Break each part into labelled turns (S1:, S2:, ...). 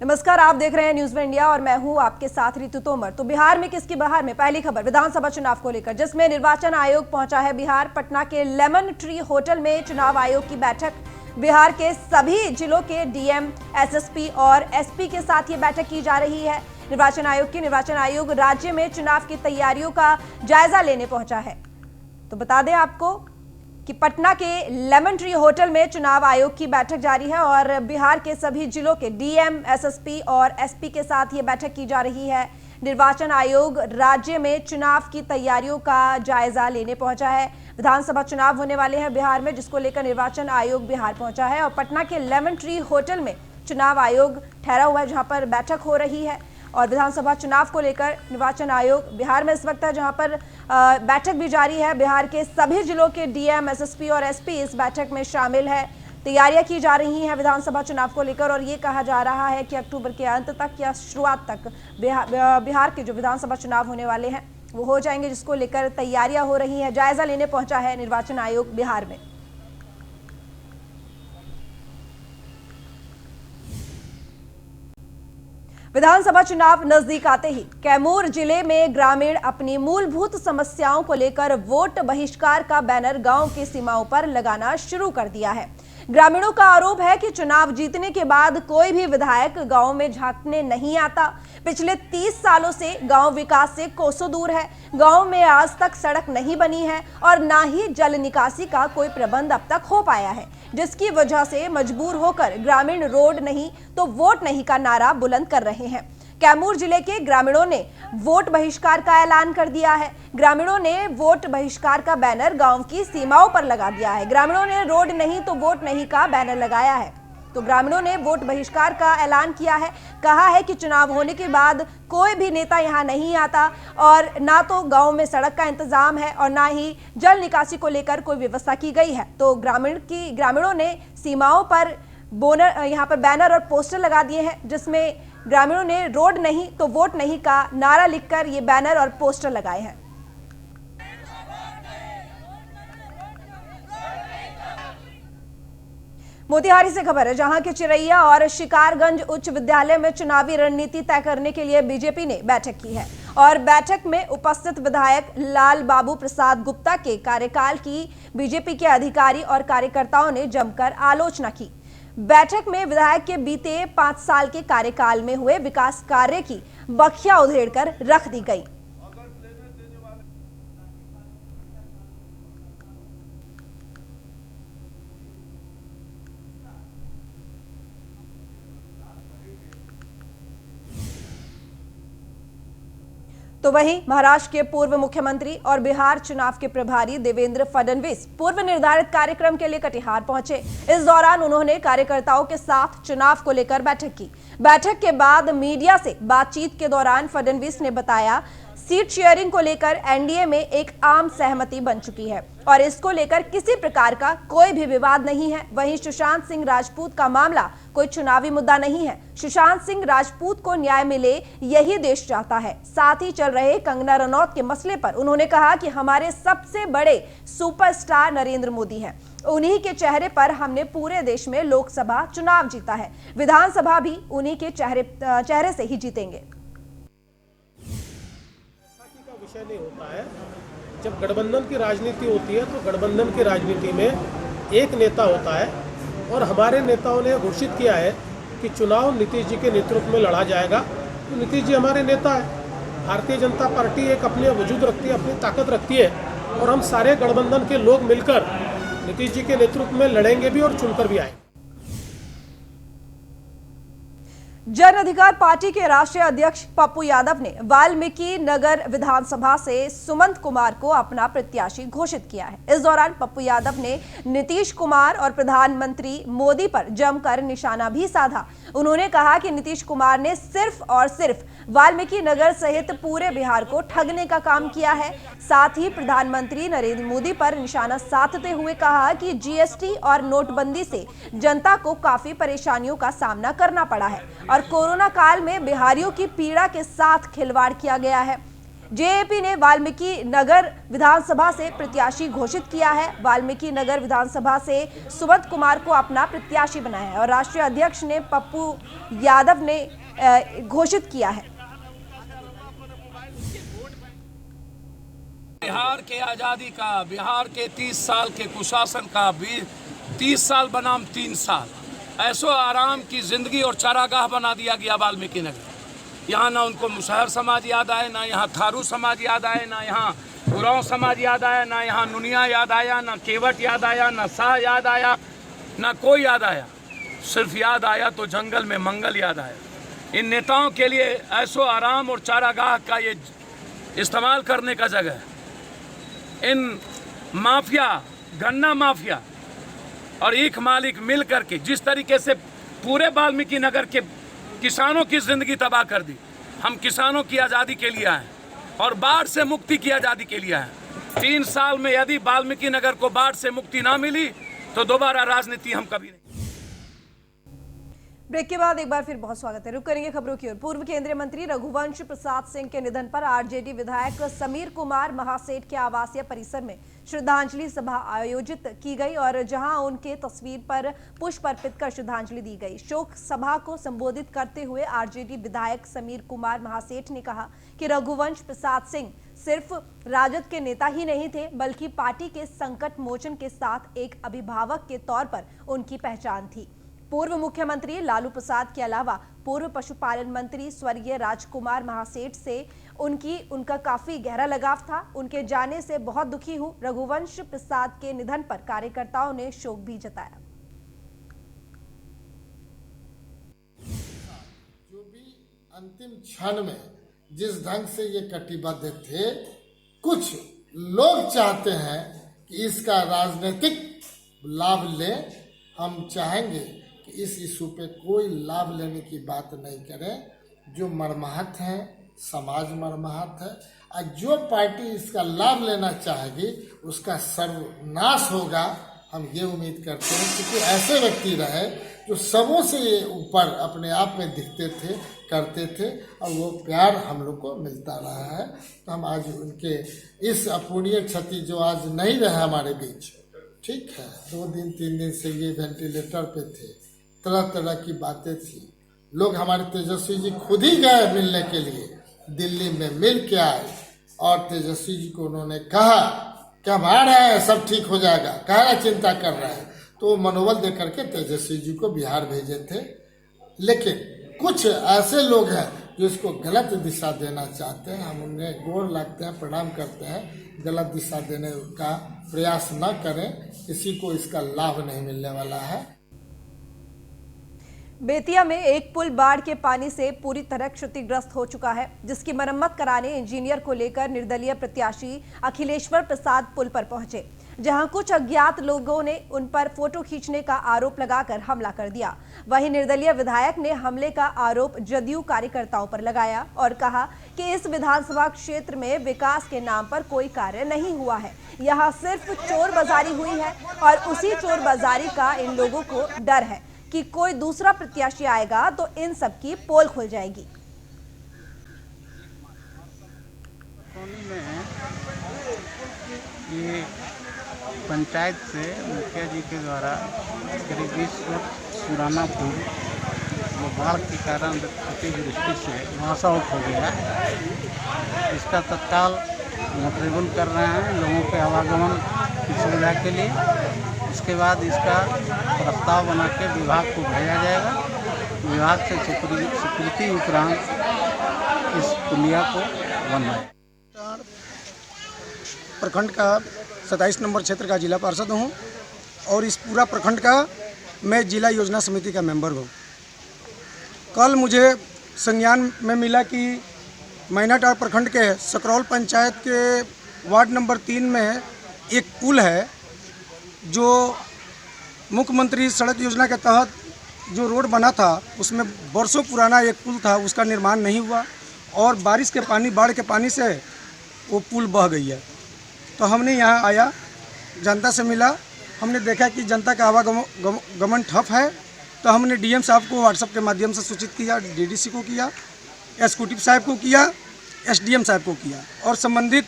S1: नमस्कार, आप देख रहे हैं न्यूज़ इंडिया और मैं हूं आपके साथ रितु तोमर। तो बिहार में किसकी बहार में पहली खबर विधानसभा चुनाव को लेकर, जिसमें निर्वाचन आयोग पहुंचा है बिहार। पटना के लेमन ट्री होटल में चुनाव आयोग की बैठक। बिहार के सभी जिलों के डीएम, एसएसपी और एसपी के साथ ये बैठक की जा रही है निर्वाचन आयोग राज्य में चुनाव की तैयारियों का जायजा लेने पहुंचा है। तो बता दें आपको कि पटना के लेमन ट्री होटल में चुनाव आयोग की बैठक जारी है और बिहार के सभी जिलों के डीएम, एसएसपी और एसपी के साथ ये बैठक की जा रही है। निर्वाचन आयोग राज्य में चुनाव की तैयारियों का जायजा लेने पहुंचा है। विधानसभा चुनाव होने वाले हैं बिहार में, जिसको लेकर निर्वाचन आयोग बिहार पहुंचा है और पटना के लेमन ट्री होटल में चुनाव आयोग ठहरा हुआ है, जहां पर बैठक हो रही है। और विधानसभा चुनाव को लेकर निर्वाचन आयोग बिहार में इस वक्त है, जहां पर बैठक भी जारी है। बिहार के सभी जिलों के डीएम, एसएसपी और एसपी इस बैठक में शामिल है। तैयारियां की जा रही हैं विधानसभा चुनाव को लेकर और ये कहा जा रहा है कि अक्टूबर के अंत तक या शुरुआत तक बिहार के जो विधानसभा चुनाव होने वाले हैं वो हो जाएंगे, जिसको लेकर तैयारियां हो रही हैं। जायजा लेने पहुंचा है निर्वाचन आयोग बिहार में। विधानसभा चुनाव नजदीक आते ही कैमूर जिले में ग्रामीण अपनी मूलभूत समस्याओं को लेकर वोट बहिष्कार का बैनर गांव की सीमाओं पर लगाना शुरू कर दिया है। ग्रामीणों का आरोप है कि चुनाव जीतने के बाद कोई भी विधायक गांव में झांकने नहीं आता। पिछले 30 सालों से गांव विकास से कोसों दूर है। गांव में आज तक सड़क नहीं बनी है और ना ही जल निकासी का कोई प्रबंध अब तक हो पाया है, जिसकी वजह से मजबूर होकर ग्रामीण रोड नहीं तो वोट नहीं का नारा बुलंद कर रहे हैं। कैमूर जिले के ग्रामीणों ने वोट बहिष्कार का ऐलान कर दिया है। ग्रामीणों ने वोट बहिष्कार का बैनर गांव की सीमाओं पर लगा दिया है। ग्रामीणों ने रोड नहीं तो वोट नहीं का बैनर लगाया है। तो ग्रामीणों ने वोट बहिष्कार का ऐलान किया है। कहा है कि चुनाव होने के बाद कोई भी नेता यहां नहीं आता और ना तो गांव में सड़क का इंतजाम है और ना ही जल निकासी को लेकर कोई व्यवस्था की गई है। तो ग्रामीणों ने सीमाओं पर यहाँ पर बैनर और पोस्टर लगा दिए हैं, जिसमें ग्रामीणों ने रोड नहीं तो वोट नहीं का नारा लिखकर ये बैनर और पोस्टर लगाए हैं। मोतिहारी से खबर है, जहां के चिरैया और शिकारगंज उच्च विद्यालय में चुनावी रणनीति तय करने के लिए बीजेपी ने बैठक की है और बैठक में उपस्थित विधायक लाल बाबू प्रसाद गुप्ता के कार्यकाल की बीजेपी के अधिकारी और कार्यकर्ताओं ने जमकर आलोचना की। बैठक में विधायक के बीते 5 साल के कार्यकाल में हुए विकास कार्य की बखिया उधेड़कर रख दी गई। तो वहीं महाराष्ट्र के पूर्व मुख्यमंत्री और बिहार चुनाव के प्रभारी देवेंद्र फडणवीस पूर्व निर्धारित कार्यक्रम के लिए कटिहार पहुंचे। इस दौरान उन्होंने कार्यकर्ताओं के साथ चुनाव को लेकर बैठक की। बैठक के बाद मीडिया से बातचीत के दौरान फडणवीस ने बताया, सीट शेयरिंग को लेकर एनडीए में एक आम सहमति बन चुकी है और इसको लेकर किसी प्रकार का कोई भी विवाद नहीं है। वहीं सुशांत सिंह राजपूत का मामला कोई चुनावी मुद्दा नहीं है। सुशांत सिंह राजपूत को न्याय मिले यही देश चाहता है। साथ ही चल रहे कंगना रनौत के मसले पर उन्होंने कहा कि हमारे सबसे बड़े सुपरस्टार नरेंद्र मोदी हैं। उन्हीं के चेहरे पर हमने पूरे देश में लोकसभा चुनाव जीता है, विधानसभा भी उन्हीं के चेहरे से ही जीतेंगे।
S2: विषय नहीं होता है। जब गठबंधन की राजनीति होती है तो गठबंधन की राजनीति में एक नेता होता है और हमारे नेताओं ने घोषित किया है कि चुनाव नीतीश जी के नेतृत्व में लड़ा जाएगा। तो नीतीश जी हमारे नेता है। भारतीय जनता पार्टी एक अपने वजूद रखती है, अपनी ताकत रखती है और हम सारे गठबंधन के लोग मिलकर नीतीश जी के नेतृत्व में लड़ेंगे भी और चुनकर भी आएंगे।
S1: जन अधिकार पार्टी के राष्ट्रीय अध्यक्ष पप्पू यादव ने वाल्मीकि नगर विधानसभा से सुमंत कुमार को अपना प्रत्याशी घोषित किया है। इस दौरान पप्पू यादव ने नीतीश कुमार और प्रधानमंत्री मोदी पर जमकर निशाना भी साधा। उन्होंने कहा कि नीतीश कुमार ने सिर्फ और सिर्फ वाल्मीकि नगर सहित पूरे बिहार को ठगने का काम किया है। साथ ही प्रधानमंत्री नरेंद्र मोदी पर निशाना साधते हुए कहा कि जीएसटी और नोटबंदी से जनता को काफी परेशानियों का सामना करना पड़ा है और कोरोना काल में बिहारियों की पीड़ा के साथ खिलवाड़ किया गया है। जेएपी ने वाल्मीकि नगर विधानसभा से प्रत्याशी घोषित किया है। वाल्मीकि नगर विधानसभा से सुमंत कुमार को अपना प्रत्याशी बनाया है और राष्ट्रीय अध्यक्ष ने पप्पू यादव ने घोषित किया है।
S3: बिहार के आज़ादी का, बिहार के 30 साल के कुशासन का, 30 साल बनाम 3 साल ऐसो आराम की जिंदगी और चारागाह बना दिया गया वाल्मीकि नगर। यहाँ ना उनको मुसहर समाज याद आए, ना यहाँ थारू समाज याद आए, ना यहाँ उरांव समाज याद आया, ना यहाँ नुनिया याद आया, ना केवट याद आया, ना शाह याद आया, ना कोई याद आया। सिर्फ याद आया तो जंगल में मंगल याद आया। इन नेताओं के लिए ऐसो आराम और चारागाह का ये इस्तेमाल करने का जगह है। इन माफिया, गन्ना माफिया और ईख मालिक मिल करके जिस तरीके से पूरे वाल्मीकि नगर के किसानों की जिंदगी तबाह कर दी। हम किसानों की आज़ादी के लिए आए और बाढ़ से मुक्ति की आज़ादी के लिए आए। 3 साल में यदि वाल्मीकि नगर को बाढ़ से मुक्ति ना मिली तो दोबारा राजनीति हम कभी नहीं।
S1: ब्रेक के बाद एक बार फिर बहुत स्वागत है। रुक करेंगे खबरों की ओर। पूर्व केंद्रीय मंत्री रघुवंश प्रसाद सिंह के निधन पर आरजेडी विधायक समीर कुमार महासेठ के आवासीय परिसर में श्रद्धांजलि सभा आयोजित की गई और जहां उनके तस्वीर पर पुष्प अर्पित कर श्रद्धांजलि दी गई। शोक सभा को संबोधित करते हुए आरजेडी विधायक समीर कुमार महासेठ ने कहा कि रघुवंश प्रसाद सिंह सिर्फ राजद के नेता ही नहीं थे, बल्कि पार्टी के संकट मोचन के साथ एक अभिभावक के तौर पर उनकी पहचान थी। पूर्व मुख्यमंत्री लालू प्रसाद के अलावा पूर्व पशुपालन मंत्री स्वर्गीय राजकुमार महासेठ से उनका काफी गहरा लगाव था। उनके जाने से बहुत दुखी हूं। रघुवंश प्रसाद के निधन पर कार्यकर्ताओं ने शोक भी जताया।
S4: जो भी अंतिम क्षण में जिस ढंग से ये कटिबद्ध थे, कुछ लोग चाहते हैं कि इसका राजनीतिक लाभ ले। हम चाहेंगे कि इस इशू पे कोई लाभ लेने की बात नहीं करें। जो मर्माहत है, समाज मर्माहत है और जो पार्टी इसका लाभ लेना चाहेगी उसका सर्वनाश होगा। हम ये उम्मीद करते हैं क्योंकि ऐसे व्यक्ति रहे जो सबों से ऊपर अपने आप में दिखते थे, करते थे और वो प्यार हम लोग को मिलता रहा है। तो हम आज उनके इस अपूर्णीय क्षति जो आज नहीं रहे हमारे बीच, ठीक है, 2 दिन 3 दिन से ये वेंटिलेटर पे थे, तरह तरह की बातें थी। लोग हमारे तेजस्वी जी खुद ही गए मिलने के लिए, दिल्ली में मिल के आए और तेजस्वी जी को उन्होंने कहा कि हम आ रहे हैं, सब ठीक हो जाएगा, कहना चिंता कर रहे हैं। तो मनोबल दे करके तेजस्वी जी को बिहार भेजे थे। लेकिन कुछ ऐसे लोग हैं जो इसको गलत दिशा देना चाहते हैं। हम उन्हें गोर लगते हैं, प्रणाम करते हैं। गलत दिशा देने का प्रयास न करें, किसी को इसका लाभ नहीं मिलने वाला है।
S1: बेतिया में एक पुल बाढ़ के पानी से पूरी तरह क्षतिग्रस्त हो चुका है, जिसकी मरम्मत कराने इंजीनियर को लेकर निर्दलीय प्रत्याशी अखिलेश्वर प्रसाद पुल पर पहुंचे, जहां कुछ अज्ञात लोगों ने उन पर फोटो खींचने का आरोप लगाकर हमला कर दिया। वहीं निर्दलीय विधायक ने हमले का आरोप जदयू कार्यकर्ताओं पर लगाया और कहा कि इस विधानसभा क्षेत्र में विकास के नाम पर कोई कार्य नहीं हुआ है, यहाँ सिर्फ चोरबाजारी हुई है और उसी चोरबाजारी का इन लोगों को डर है कि कोई दूसरा प्रत्याशी आएगा तो इन सब की पोल खुल जाएगी।
S5: ये पंचायत से मुखिया जी के द्वारा करीब 20 फुट पुराना पुल वो बाढ़ के कारण अतिवृष्टि से वॉश आउट हो गया। इसका तत्काल मोटरेबल कर रहे हैं लोगों के आवागमन की सुविधा के लिए। उसके बाद इसका प्रस्ताव बना के विभाग को भेजा जाएगा। विभाग से स्वीकृति उपरांत इस पुलिया को बनवाएगा।
S6: प्रखंड का 27 नंबर क्षेत्र का जिला पार्षद हूँ और इस पूरा प्रखंड का मैं जिला योजना समिति का मेंबर हूँ। कल मुझे संज्ञान में मिला कि मैनाटाड़ प्रखंड के सकरौल पंचायत के वार्ड नंबर 3 में एक पुल है जो मुख्यमंत्री सड़क योजना के तहत जो रोड बना था उसमें वर्षों पुराना एक पुल था, उसका निर्माण नहीं हुआ और बारिश के पानी, बाढ़ के पानी से वो पुल बह गई है। तो हमने यहाँ आया, जनता से मिला, हमने देखा कि जनता का आवागमन ठप है। तो हमने डीएम साहब को व्हाट्सएप के माध्यम से सूचित किया, डीडीसी को किया, एग्जीक्यूटिव साहब को किया एसडीएम साहब को किया और संबंधित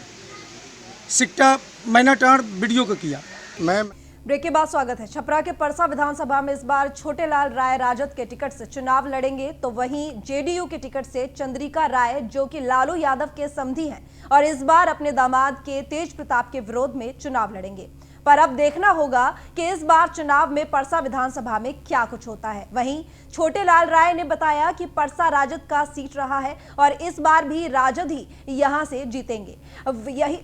S6: सिक्टा मैनाटांड बीडीओ को किया। मैं
S1: ब्रेक के बाद स्वागत है। छपरा के परसा विधानसभा में इस बार छोटेलाल राय राजद के टिकट से चुनाव लड़ेंगे, तो वहीं जेडीयू के टिकट से चंद्रिका राय, जो कि लालू यादव के समधी हैं और इस बार अपने दामाद के तेज प्रताप के विरोध में चुनाव लड़ेंगे। पर अब देखना होगा कि इस बार चुनाव में परसा विधानसभा में क्या कुछ होता है। वहीं छोटेलाल राय ने बताया कि परसा राजद का सीट रहा है और इस बार भी राजद ही यहां से जीतेंगे।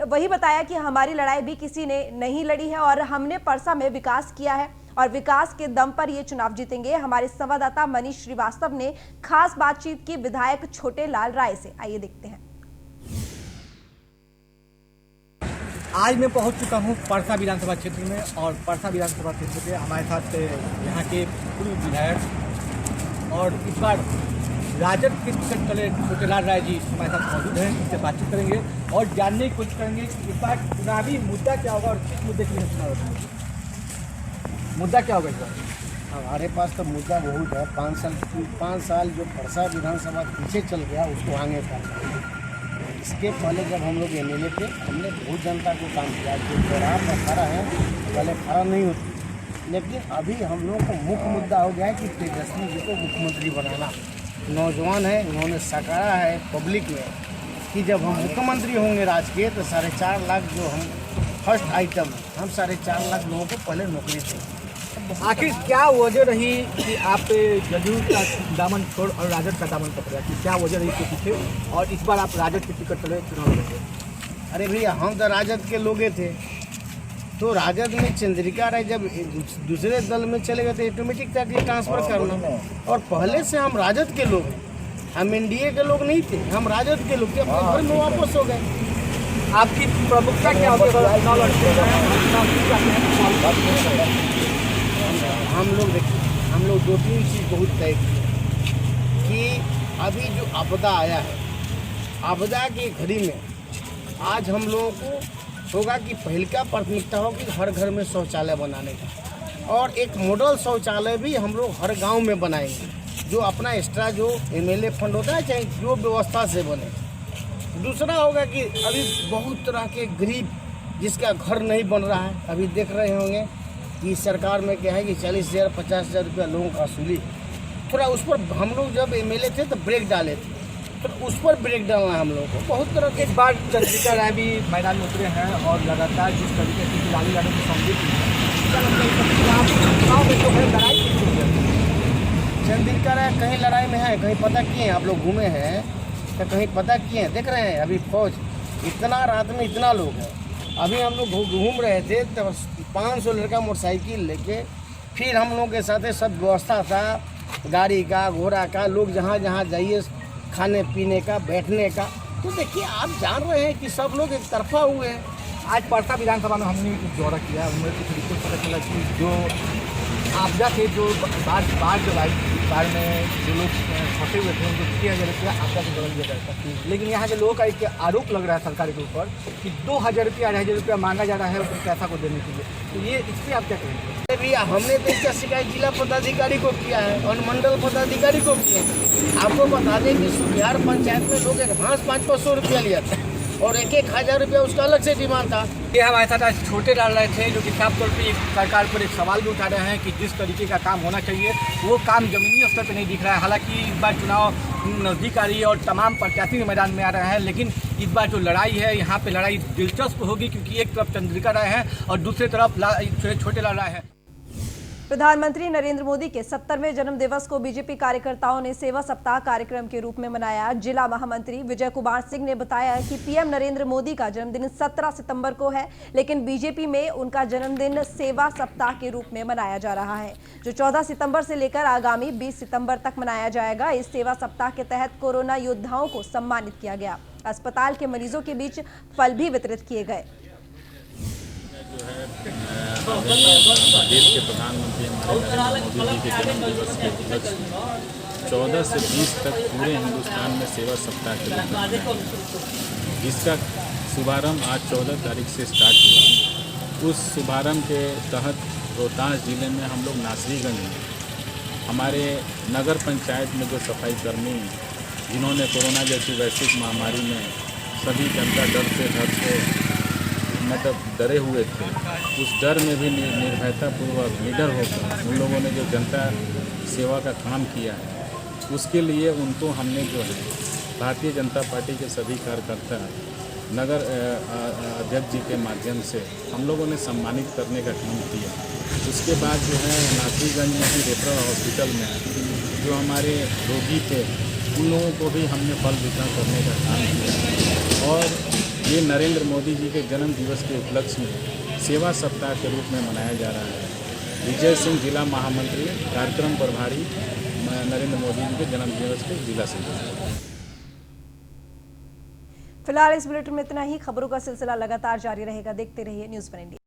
S1: वही बताया कि हमारी लड़ाई भी किसी ने नहीं लड़ी है और हमने परसा में विकास किया है और विकास के दम पर ये चुनाव जीतेंगे। हमारे संवाददाता मनीष श्रीवास्तव ने खास बातचीत की विधायक छोटेलाल राय से, आइए देखते हैं।
S7: आज मैं पहुंच चुका हूं परसा विधानसभा क्षेत्र में और परसा विधानसभा क्षेत्र के हमारे साथ यहां के पूर्व विधायक और इस बार राजद के टिकट वाले छोटेलाल राय जी हमारे साथ मौजूद हैं। इनसे बातचीत करेंगे और जानने की कोशिश करेंगे कि इस बार चुनावी मुद्दा क्या होगा और किस मुद्दे के लिए चुनाव होगा। मुद्दा क्या होगा इस बार?
S8: हमारे पास तो मुद्दा बहुत है। 5 साल जो परसा विधानसभा पीछे चल गया उसको आगे करना। इसके पहले जब हम लोग एमएलए थे हमने बहुत जनता को काम किया। जो चौराहा में खड़ा है पहले खड़ा नहीं होती, लेकिन अभी हम लोग को मुख्य मुद्दा हो गया है कि तेजस्वी जी को मुख्यमंत्री बनाना। नौजवान है, उन्होंने सकारा है पब्लिक में कि जब हम मुख्यमंत्री होंगे राज्य के तो 4.5 लाख जो हम फर्स्ट आइटम हम 4.5 लाख लोगों को पहले नौकरी थे।
S7: आखिर क्या वजह रही कि आप जदयू का दामन छोड़ और राजद का दामन पकड़ा, कि क्या वजह रही इसके पीछे और इस बार आप राजद के टिकट चले चुनाव लड़ेंगे?
S8: अरे भैया हम तो राजद के लोग थे, तो राजद में चंद्रिका राय जब दूसरे दल में चले गए थे ऑटोमेटिक था कि ट्रांसफर करना। और पहले से हम राजद के लोग, हम एनडीए के लोग नहीं थे, हम राजद के लोग थे। अपने घर में वापस हो गए।
S7: आपकी प्रमुखता क्या
S8: हम लोग देखिए, हम लोग 2-3 चीज़ बहुत तय की कि अभी जो आपदा आया है, आपदा की घड़ी में आज हम लोगों को होगा कि पहले का प्राथमिकता हो कि हर घर में शौचालय बनाने का, और एक मॉडल शौचालय भी हम लोग हर गांव में बनाएंगे जो अपना एक्स्ट्रा जो एमएलए फंड होता है चाहे जो व्यवस्था से बने। दूसरा होगा कि अभी बहुत तरह के गरीब जिसका घर नहीं बन रहा है, अभी देख रहे होंगे कि सरकार में क्या है कि 40,000 50,000 रुपया लोगों का वसूली, थोड़ा उस पर हम लोग जब एमएलए थे तो ब्रेक डाले थे, तो उस पर ब्रेक डालना है हम लोगों को। बहुत तरह के
S7: इस बार चंद्रिका राय भी मैदान में उतरे हैं और लगातार जिस तरीके से लालू यादव की समझी की लड़ाई
S8: चंद्रिका राय कहीं लड़ाई में है, कहीं पता किए हैं आप लोग घूमे हैं तो कहीं पता किए हैं, देख रहे हैं अभी फौज इतना रात में इतना लोग है। अभी हम लोग घूम रहे थे तो 500 लड़का मोटरसाइकिल लेके, फिर हम लोग के साथ सब व्यवस्था था गाड़ी का घोड़ा का, लोग जहाँ जहाँ जाइए खाने पीने का बैठने का। तो देखिए आप जान रहे हैं कि सब लोग एक तरफा हुए हैं।
S7: आज परसा विधानसभा में हमने दौरा किया, उनमें कुछ रिपोर्ट पता चला कि जो आपदा थे जो बाढ़ जब आई, बाढ़ में जो लोग फंसे हुए थे उनको 6,000 रुपया आपदा से बदल दिया जाता है। लेकिन यहाँ के लोगों का एक आरोप लग रहा है सरकार के ऊपर कि 2,000 रुपया 2,500 रुपया मांगा जा रहा है उस पैसा को देने के लिए। तो ये इस पर आप क्या कहेंगे?
S8: भैया हमने तो इसका शिकायत जिला पदाधिकारी को किया है और मंडल पदाधिकारी को किया है। आपको बता दें कि सुबिहार पंचायत में लोग एडवांस 500 रुपया लिया था और 1,000 रुपया उसका अलग से डिमांड था।
S7: ये हमारे साथ आज छोटेलाल राय थे जो कि साफ तौर पर सरकार पर एक सवाल भी उठा रहे हैं कि जिस तरीके का काम होना चाहिए वो काम जमीनी स्तर पर नहीं दिख रहा है। हालांकि इस बार चुनाव नज़दीक आ रही है और तमाम प्रत्याशी मैदान में आ रहे हैं, लेकिन इस बार जो लड़ाई है यहाँ पे लड़ाई दिलचस्प होगी क्योंकि एक तरफ चंद्रिका राय है और दूसरी तरफ छोटेलाल राय है।
S1: प्रधानमंत्री नरेंद्र मोदी के 70वें जन्म दिवस को बीजेपी कार्यकर्ताओं ने सेवा सप्ताह कार्यक्रम के रूप में मनाया। जिला महामंत्री विजय कुमार सिंह ने बताया कि पीएम नरेंद्र मोदी का जन्मदिन 17 सितंबर को है, लेकिन बीजेपी में उनका जन्मदिन सेवा सप्ताह के रूप में मनाया जा रहा है, जो 14 सितंबर से लेकर आगामी 20 सितंबर तक मनाया जाएगा। इस सेवा सप्ताह के तहत कोरोना योद्धाओं को सम्मानित किया गया। अस्पताल के मरीजों के बीच फल भी वितरित किए गए।
S9: जो है देश के प्रधानमंत्री नरेंद्र मोदी जी के जन्मदिवस के उपलक्ष्य 14 से 20 तक पूरे हिंदुस्तान में सेवा सप्ताह के रूप में इसका शुभारंभ आज 14 तारीख से स्टार्ट हुआ। उस शुभारंभ के तहत रोहतास जिले में हम लोग नासरीगंज में हमारे नगर पंचायत में जो सफाई कर्मी जिन्होंने कोरोना जैसी वैश्विक महामारी में सभी जनता डर से मतलब डरे हुए थे, उस डर में भी निर्भयतापूर्वक निडर होकर उन लोगों ने जो जनता सेवा का काम किया है, उसके लिए उनको हमने जो है भारतीय जनता पार्टी के सभी कार्यकर्ता नगर अध्यक्ष जी के माध्यम से हम लोगों ने सम्मानित करने का काम किया। उसके बाद जो है नासरीगंज में भी रेफरल हॉस्पिटल में जो हमारे रोगी थे उन लोगों को भी हमने फल वितरण करने का काम किया। और ये नरेंद्र मोदी जी के जन्म दिवस के उपलक्ष्य में सेवा सप्ताह के रूप में मनाया जा रहा है। विजय सिंह जिला महामंत्री, कार्यक्रम प्रभारी नरेंद्र मोदी जी के जन्म दिवस के जिला से।
S1: फिलहाल इस बुलेटिन में इतना ही। खबरों का सिलसिला लगातार जारी रहेगा। देखते रहिए न्यूज़ 1 इंडिया।